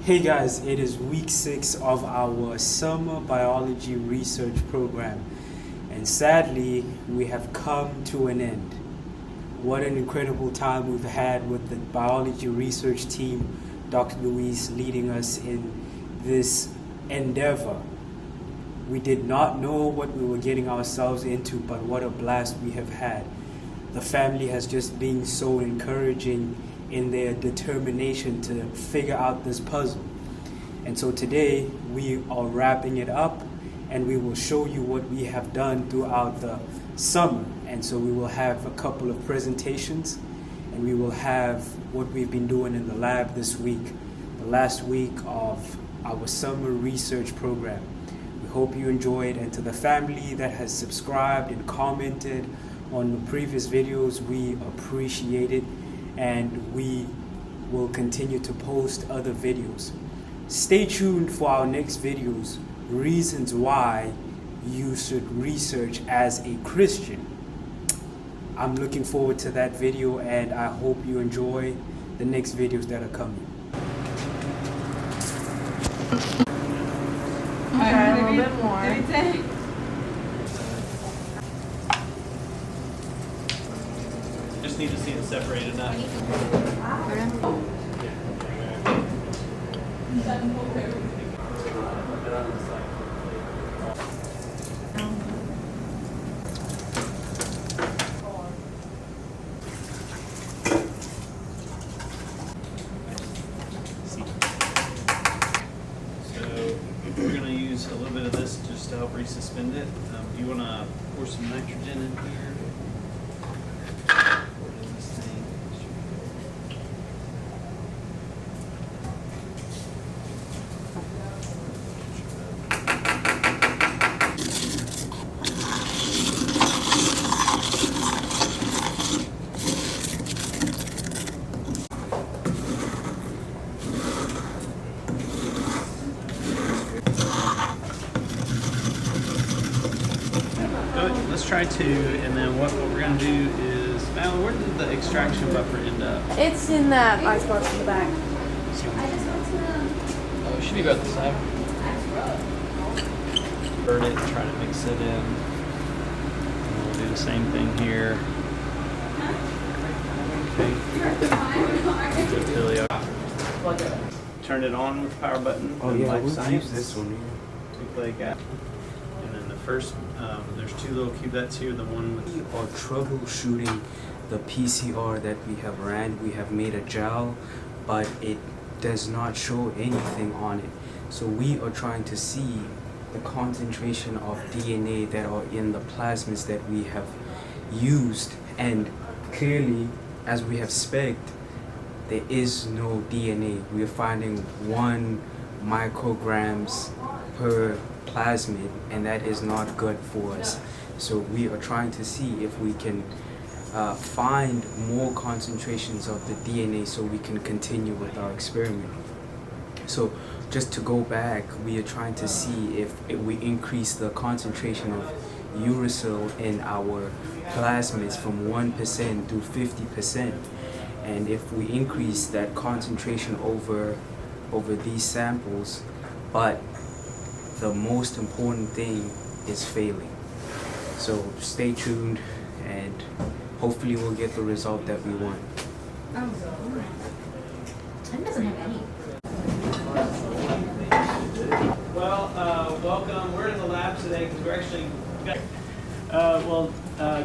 Hey guys, it is week 6 of our summer biology research program, and sadly we have come to an end. What an incredible time we've had with the biology research team, Dr. Luis leading us in this endeavor. We did not know what we were getting ourselves into, but what a blast we have had. The family has just been so encouraging in their determination to figure out this puzzle. And so today we are wrapping it up, and we will show you what we have done throughout the summer. And so we will have a couple of presentations, and we will have what we've been doing in the lab this week, the last week of our summer research program. We hope you enjoyed, and to the family that has subscribed and commented on the previous videos, we appreciate it, and we will continue to post other videos. Stay tuned for our next videos, reasons why you should research as a Christian. I'm looking forward to that video, and I hope you enjoy the next videos that are coming. Try a little bit more. Just need to see it separated enough. We're going to use a little bit of this just to help resuspend it. Do you want to pour some nitrogen in here? What is this thing? Let's try 2, and then what we're going to do is, Val, where did the extraction buffer end up? It's in that icebox in the back. Oh, it should be about the same. Burn it and try to mix it in. And we'll do the same thing here. Okay. Turn it on with the power button. Oh yeah, Life we'll science. use this one here. 2-play gap. And then the first, there's 2 little cubettes here. The one with We are troubleshooting the PCR that we have ran. We have made a gel, but it does not show anything on it. So we are trying to see the concentration of DNA that are in the plasmids that we have used. And clearly, as we have specced, there is no DNA. We are finding 1 micrograms per plasmid, and that is not good for us. So we are trying to see if we can find more concentrations of the DNA so we can continue with our experiment. So just to go back, we are trying to see if we increase the concentration of uracil in our plasmids from 1% to 50%. And if we increase that concentration over these samples, but the most important thing is failing. So stay tuned, and hopefully we'll get the result that we want. It doesn't have any. Well, welcome. We're in the lab today because we're actually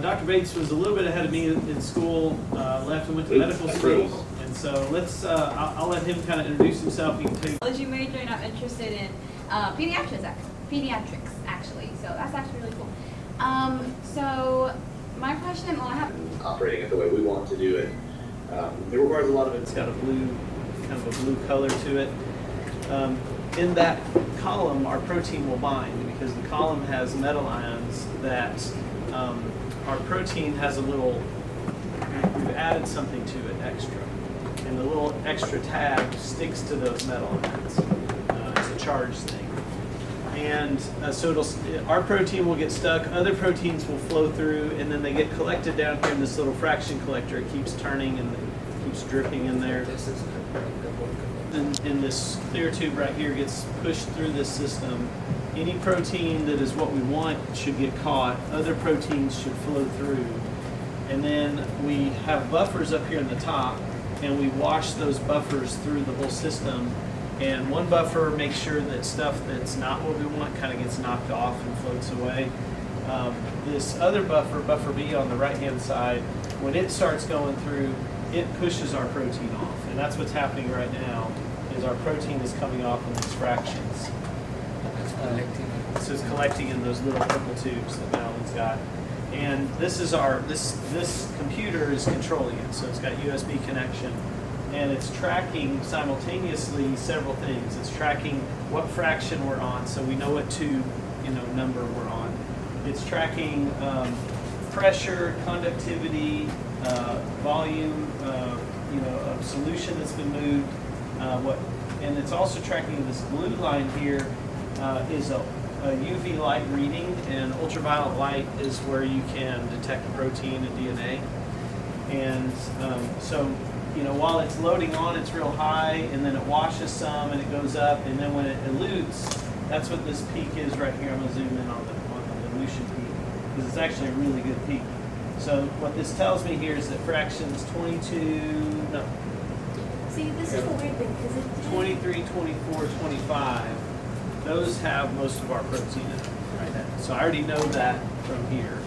Dr. Bates was a little bit ahead of me in school, left and went to medical school, and so let's I'll let him kind of introduce himself. He can tell you. Biology major, and I'm interested in pediatrics actually. So that's actually really cool. So my question, well, I have operating it the way we want to do it. It requires a lot of it. It's got a blue, kind of a blue color to it. In that column, our protein will bind because the column has metal ions that our protein has a little, we've added something to it extra. And the little extra tag sticks to those metal ions. It's a charge thing. And so our protein will get stuck, other proteins will flow through, and then they get collected down here in this little fraction collector. It keeps turning and it keeps dripping in there. In this clear tube right here gets pushed through this system. Any protein that is what we want should get caught. Other proteins should flow through. And then we have buffers up here in the top, and we wash those buffers through the whole system. And one buffer makes sure that stuff that's not what we want kind of gets knocked off and floats away. This other buffer, buffer B on the right-hand side, when it starts going through, it pushes our protein off. And that's what's happening right now, is our protein is coming off in these fractions. So it's collecting in those little purple tubes that Madeleine's got. And this is this computer is controlling it. So it's got USB connection. And it's tracking simultaneously several things. It's tracking what fraction we're on, so we know what tube, number we're on. It's tracking pressure, conductivity, volume, of solution that's been moved. And it's also tracking this blue line here is a UV light reading, and ultraviolet light is where you can detect protein and DNA. And while it's loading on, it's real high, and then it washes some, and it goes up, and then when it elutes, that's what this peak is right here. I'm going to zoom in on the dilution peak, because it's actually a really good peak. So what this tells me here is that fractions 22, no, See, this is the weird thing, because it 23, 24, 25, those have most of our protein in it right now. So I already know that from here.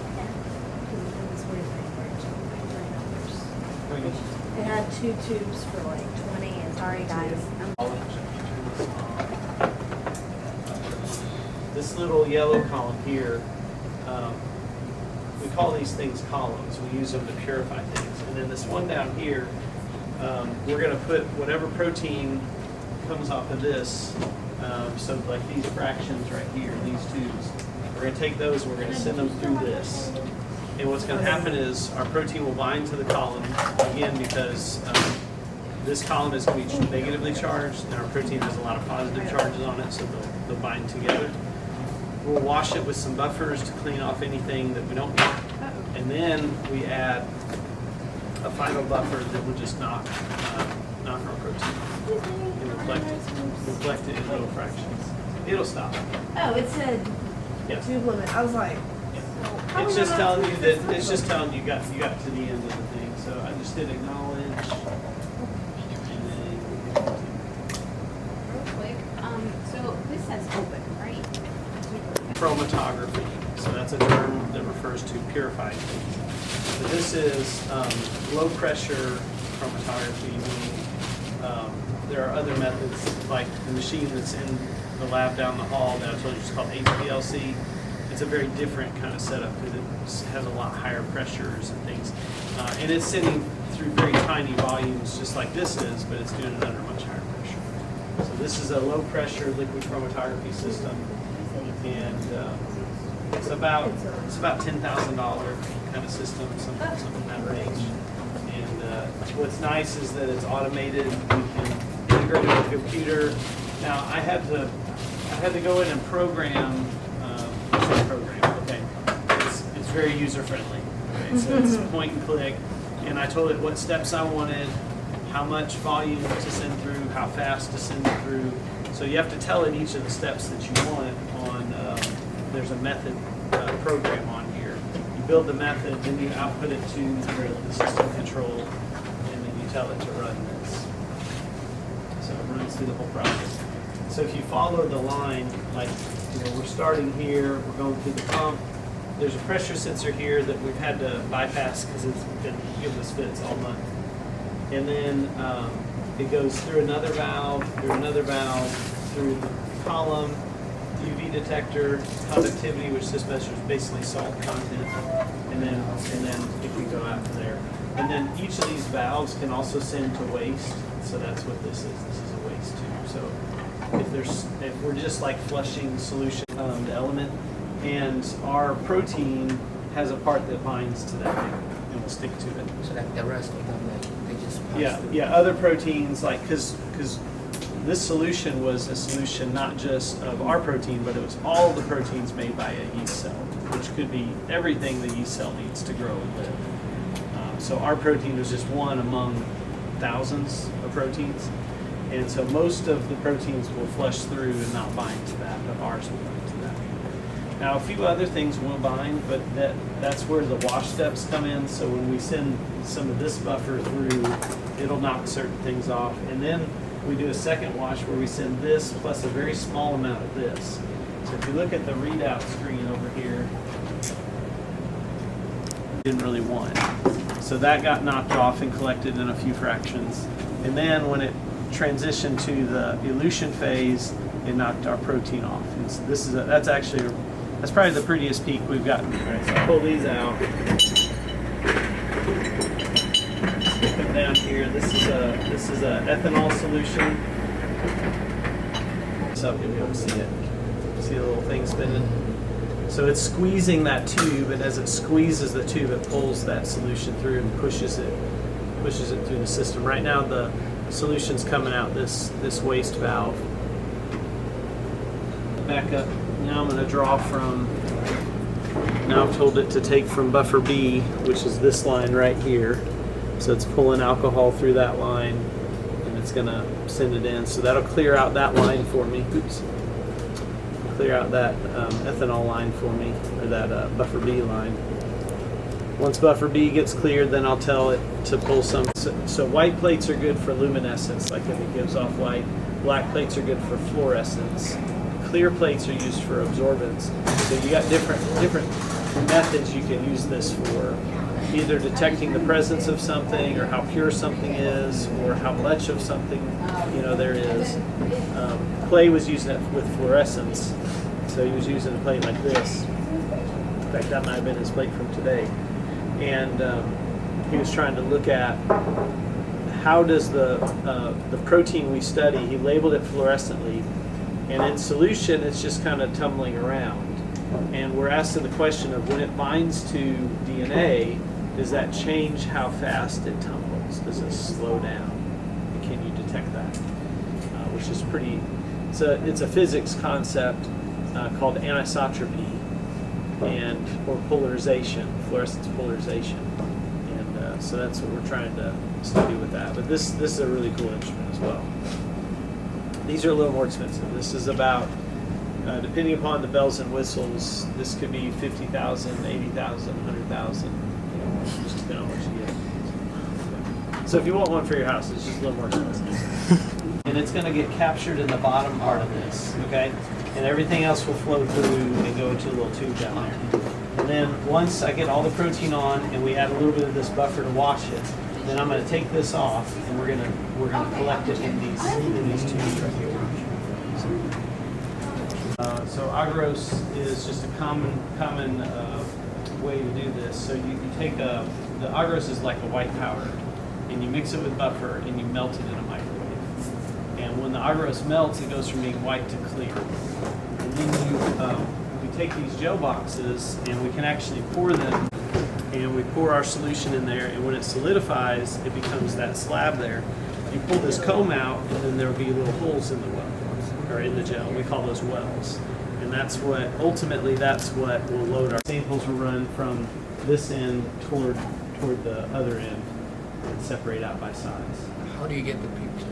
It had 2 tubes for like 20, and sorry guys. This little yellow column here, we call these things columns. We use them to purify things. And then this one down here, we're going to put whatever protein comes off of this. So like these fractions right here, these tubes, we're going to take those and we're going to send them through this. And what's going to happen is our protein will bind to the column, again, because this column is going to be negatively charged, and our protein has a lot of positive charges on it, so they'll bind together. We'll wash it with some buffers to clean off anything that we don't need. And then we add a final buffer that will just knock our protein. And reflect it in little fractions. It'll stop. Oh, it said tube limit. I was like, It's just telling you that you got to the end of the thing. So I just did acknowledge. And then Real quick, so this says open, right? chromatography. So that's a term that refers to purifying things. So this is low pressure chromatography, meaning there are other methods like the machine that's in the lab down the hall that I told you is called HPLC. It's a very different kind of setup because it has a lot higher pressures and things. And it's sitting through very tiny volumes just like this is, but it's doing it under much higher pressure. So this is a low pressure liquid chromatography system, and it's about $10,000 kind of system, something in that range. And what's nice is that it's automated. You can integrate it with a computer. Now I had to go in and program. Okay, it's very user friendly. Okay, so it's point and click, and I told it what steps I wanted, how much volume to send through, how fast to send it through. So you have to tell it each of the steps that you want on. There's a method program on here. You build the method, then you output it to the system control, and then you tell it to run this. So it runs through the whole process. So if you follow the line, like we're starting here, we're going through the pump. There's a pressure sensor here that we've had to bypass because it's been giving us fits all month. And then it goes through another valve, through the column, UV detector, conductivity, which this measures basically salt content, and then it can go out to there. And then each of these valves can also send to waste. So that's what this is. This is a waste tube. So if we're just like flushing solution, the element, and our protein has a part that binds to that thing and will stick to it. So like the rest of them, like they just pass through. Yeah. Other proteins, like because this solution was a solution not just of our protein, but it was all the proteins made by a yeast cell, which could be everything the yeast cell needs to grow and live. So our protein was just one among thousands of proteins. And so most of the proteins will flush through and not bind to that, but ours will bind to that. Now, a few other things will bind, but that's where the wash steps come in. So when we send some of this buffer through, it'll knock certain things off. And then we do a second wash where we send this plus a very small amount of this. So if you look at the readout screen over here, didn't really want. So that got knocked off and collected in a few fractions. And then when it transitioned to the elution phase, it knocked our protein off. And so this is that's probably the prettiest peak we've gotten. Right, so I'll pull these out. Stick them down here. This is a ethanol solution. So you'll be able to see it. See the little thing spinning. So it's squeezing that tube, and as it squeezes the tube, it pulls that solution through and pushes it through the system. Right now, the solution's coming out this waste valve. Back up. Now I'm going to draw from. Now I've told it to take from buffer B, which is this line right here. So it's pulling alcohol through that line, and it's going to send it in. So that'll clear out that line for me. Oops. Clear out that ethanol line for me, or that buffer B line. Once buffer B gets cleared, then I'll tell it to pull some. So white plates are good for luminescence, like if it gives off light. Black plates are good for fluorescence. Clear plates are used for absorbance. So you got different methods you can use this for. Either detecting the presence of something, or how pure something is, or how much of something there is. Clay was using it with fluorescence, so he was using a plate like this. In fact, that might have been his plate from today. And he was trying to look at how does the protein we study, he labeled it fluorescently, and in solution it's just kind of tumbling around. And we're asking the question of when it binds to DNA, does that change how fast it tumbles? Does it slow down? And can you detect that? Which is pretty, it's a physics concept called anisotropy or polarization, fluorescence polarization. And so that's what we're trying to study with that. But this is a really cool instrument as well. These are a little more expensive. This is about, depending upon the bells and whistles, this could be $50,000, $80,000, $100,000, just depending on what you get. So if you want one for your house, it's just a little more expensive. And it's going to get captured in the bottom part of this, okay? And everything else will flow through and go into a little tube down there. And then once I get all the protein on and we add a little bit of this buffer to wash it, then I'm going to take this off and we're going to collect it in these tubes right here. So agarose is just a common way to do this. So you take the agarose is like a white powder, and you mix it with buffer and you melt it in a microwave. And when the agarose melts, it goes from being white to clear. And then we take these gel boxes and we can actually pour them, and we pour our solution in there, and when it solidifies, it becomes that slab there. You pull this comb out, and then there will be little holes in the well, or in the gel. We call those wells. And that's what will load our samples. Will run from this end toward the other end and separate out by size. How do you get the peaks?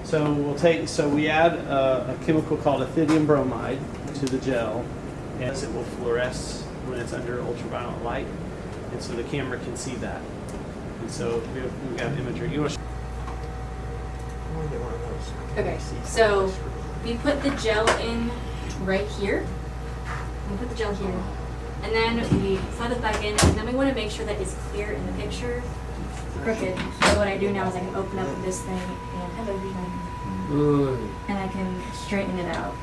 So we add a chemical called ethidium bromide to the gel, and it will fluoresce when it's under ultraviolet light, and so the camera can see that. And so we've got imagery. You want to Okay, so we put the gel in right here. We put the gel here, and then we slide it back in, and then we want to make sure that it's clear in the picture. Crooked. So what I do now is I can open up this thing and I can straighten it out.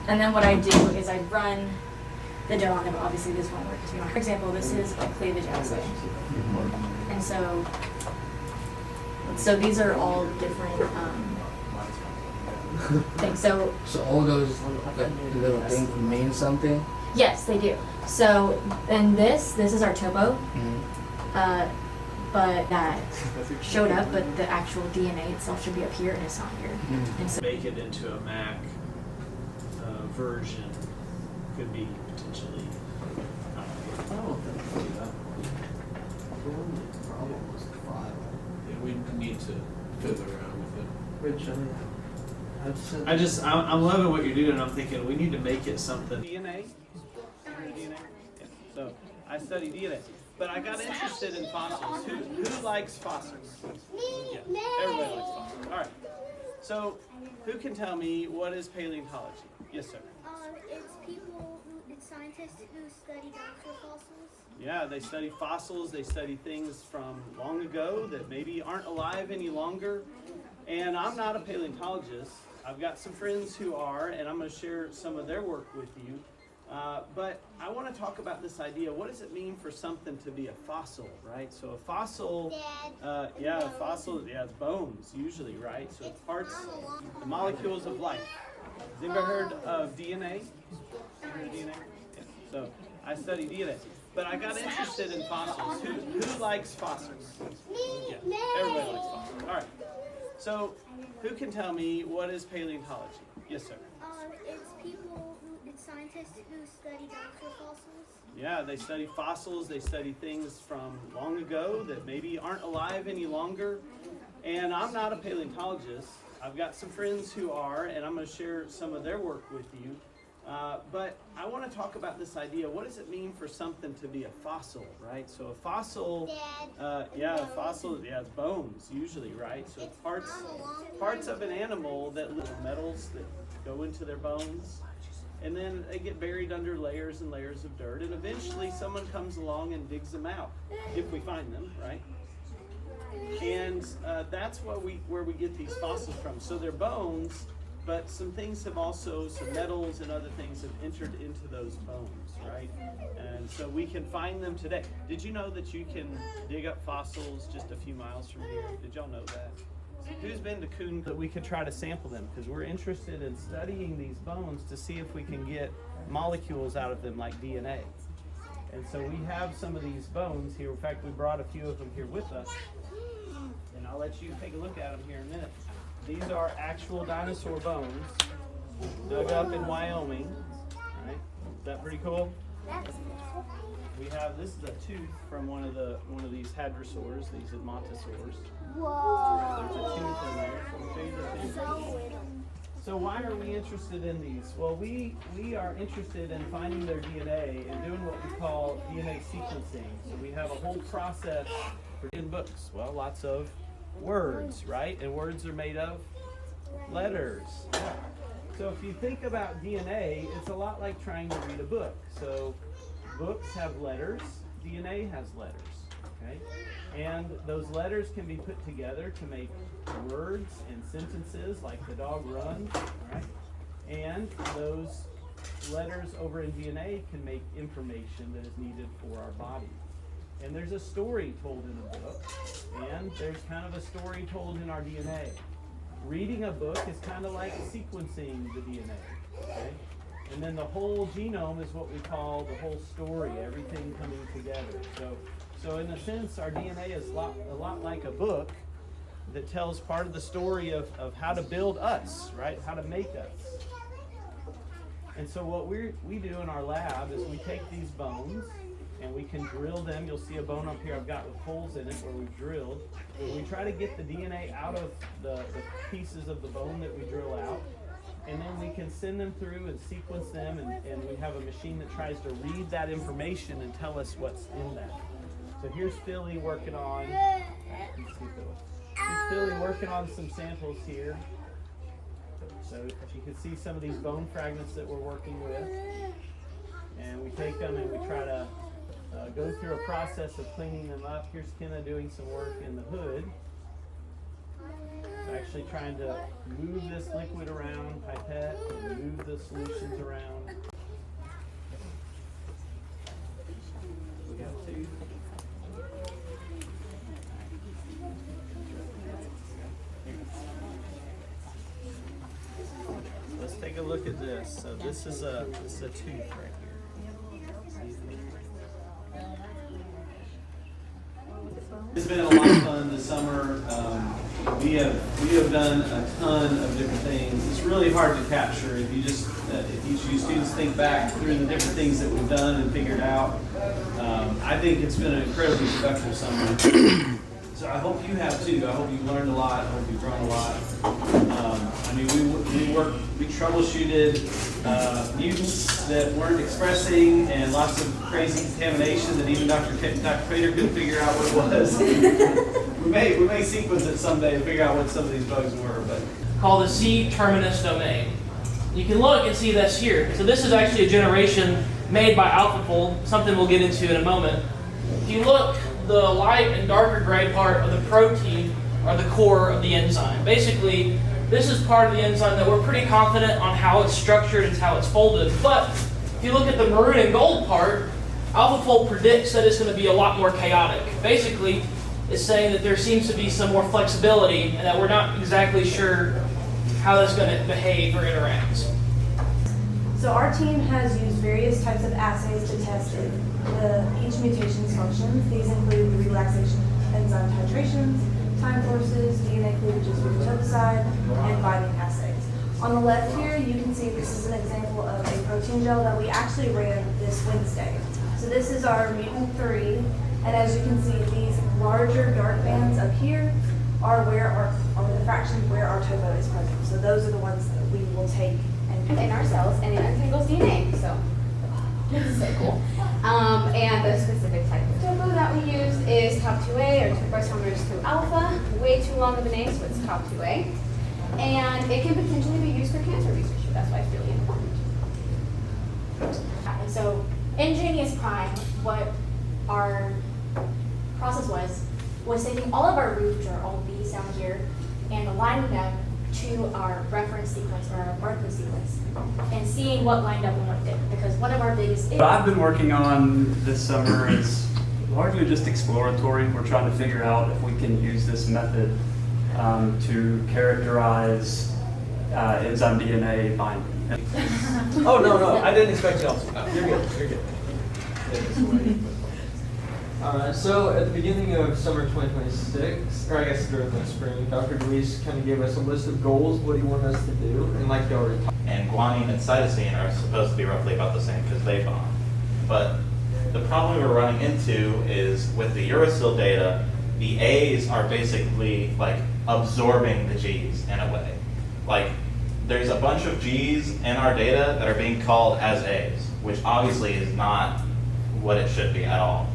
And then what I do is I run the gel on it, but obviously this won't work because we don't. For example, this is a cleavage acid, and so these are all different things. So all those little things mean something? yes, they do. So and this is our topo. But that showed up, but the actual DNA itself should be up here, and it's not here. And so make it into a Mac version could be potentially. I don't think we'll do that. The problem was the file. Yeah, we need to fiddle around with it. I'm loving what you're doing. I'm thinking we need to make it something. DNA? DNA? Yeah. So I study DNA. But I got interested in fossils. Who likes fossils? Yeah. Everybody likes fossils. All right. So who can tell me what is paleontology? Yes, sir. It's scientists who study dinosaur fossils. Yeah, they study fossils. They study things from long ago that maybe aren't alive any longer. And I'm not a paleontologist. I've got some friends who are, and I'm going to share some of their work with you. But I want to talk about this idea. What does it mean for something to be a fossil, right? So a fossil, a fossil, it's bones usually, right? So it's parts, the molecules of life. Has anybody heard of DNA? Heard of DNA? Yeah. So I study DNA. But I got interested in fossils. Who likes fossils? Yeah. Everybody likes fossils. All right. So who can tell me what is paleontology? Yes, sir. It's scientists who study dinosaur fossils. Yeah, they study fossils. They study things from long ago that maybe aren't alive any longer. And I'm not a paleontologist. I've got some friends who are, and I'm going to share some of their work with you. But I want to talk about this idea. What does it mean for something to be a fossil, right? So a fossil, a fossil, it's bones usually, right? So it's parts of an animal that little metals that go into their bones. And then they get buried under layers and layers of dirt. And eventually someone comes along and digs them out, if we find them, right? And that's where we get these fossils from. So they're bones, but some things have also, some metals and other things have entered into those bones, right? And so we can find them today. Did you know that you can dig up fossils just a few miles from here? Did y'all know that? Who's been to Coon that we could try to sample them? Because we're interested in studying these bones to see if we can get molecules out of them like DNA. And so we have some of these bones here. In fact, we brought a few of them here with us. And I'll let you take a look at them here in a minute. These are actual dinosaur bones dug up in Wyoming. All right. Is that pretty cool? We have, this is a tooth from one of these hadrosaurs, these edmontosaurs. Whoa! There's a tooth in there. So we'll show you the tooth. So why are we interested in these? Well, we are interested in finding their DNA and doing what we call DNA sequencing. So we have a whole process in books. Well, lots of words, right? And words are made of letters. So if you think about DNA, it's a lot like trying to read a book. So books have letters, DNA has letters, okay? And those letters can be put together to make words and sentences like the dog runs, all right? And those letters over in DNA can make information that is needed for our body. And there's a story told in a book, and there's kind of a story told in our DNA. Reading a book is kind of like sequencing the DNA, okay? And then the whole genome is what we call the whole story, everything coming together. So in a sense, our DNA is a lot like a book that tells part of the story of how to build us, right? How to make us. And so what we do in our lab is we take these bones and we can drill them. You'll see a bone up here I've got with holes in it where we've drilled. We try to get the DNA out of the pieces of the bone that we drill out. And then we can send them through and sequence them, and we have a machine that tries to read that information and tell us what's in that. So here's Philly working on, some samples here. So if you can see some of these bone fragments that we're working with, and we take them and we try to go through a process of cleaning them up. Here's Kenna doing some work in the hood. Actually trying to move this liquid around, pipette, and move the solutions around. We got two. Let's take a look at this. So this is a tooth right here. It's been a lot of fun this summer. We have done a ton of different things. It's really hard to capture if each of you students think back through the different things that we've done and figured out. I think it's been an incredibly productive summer. So I hope you have too. I hope you've learned a lot. I hope you've grown a lot. we troubleshooted mutants that weren't expressing and lots of crazy contamination that even Dr. Fader couldn't figure out what it was. we may sequence it someday to figure out what some of these bugs were, but called the C-terminus domain. You can look and see this here. So this is actually a generation made by AlphaFold, something we'll get into in a moment. If you look, the light and darker gray part of the protein are the core of the enzyme. Basically, this is part of the enzyme that we're pretty confident on how it's structured and how it's folded. But if you look at the maroon and gold part, AlphaFold predicts that it's going to be a lot more chaotic. Basically, it's saying that there seems to be some more flexibility and that we're not exactly sure how that's going to behave or interact. So our team has used various types of assays to test each mutation's functions. These include relaxation enzyme titrations, time courses, DNA cleavages with toposide, and binding assays. On the left here, you can see this is an example of a protein gel that we actually ran this Wednesday. So this is our mutant 3, and as you can see, these larger dark bands up here are the fractions where our topo is present. So those are the ones that we will take and in our cells, and it untangles DNA. So this is so cool. And the specific type of topo that we use is top2A or topoisomerase 2 alpha. Way too long of a name, so it's top2A. And it can potentially be used for cancer research, so that's why it's really important. And so in Genius Prime, what our process was taking all of our roots, which are all these down here, and aligning them to our reference sequence or our barcode sequence, and seeing what lined up and what didn't. Because one of our biggest What I've been working on this summer is largely just exploratory. We're trying to figure out if we can use this method to characterize enzyme DNA binding. oh no, I didn't expect y'all to. No, you're good. So at the beginning of summer 2026, or I guess during the spring, Dr. Luis kind of gave us a list of goals, what he wanted us to do, and like you already talked. And guanine and cytosine are supposed to be roughly about the same because they bond. But the problem we're running into is with the uracil data, the A's are basically like absorbing the G's in a way. Like there's a bunch of G's in our data that are being called as A's, which obviously is not what it should be at all.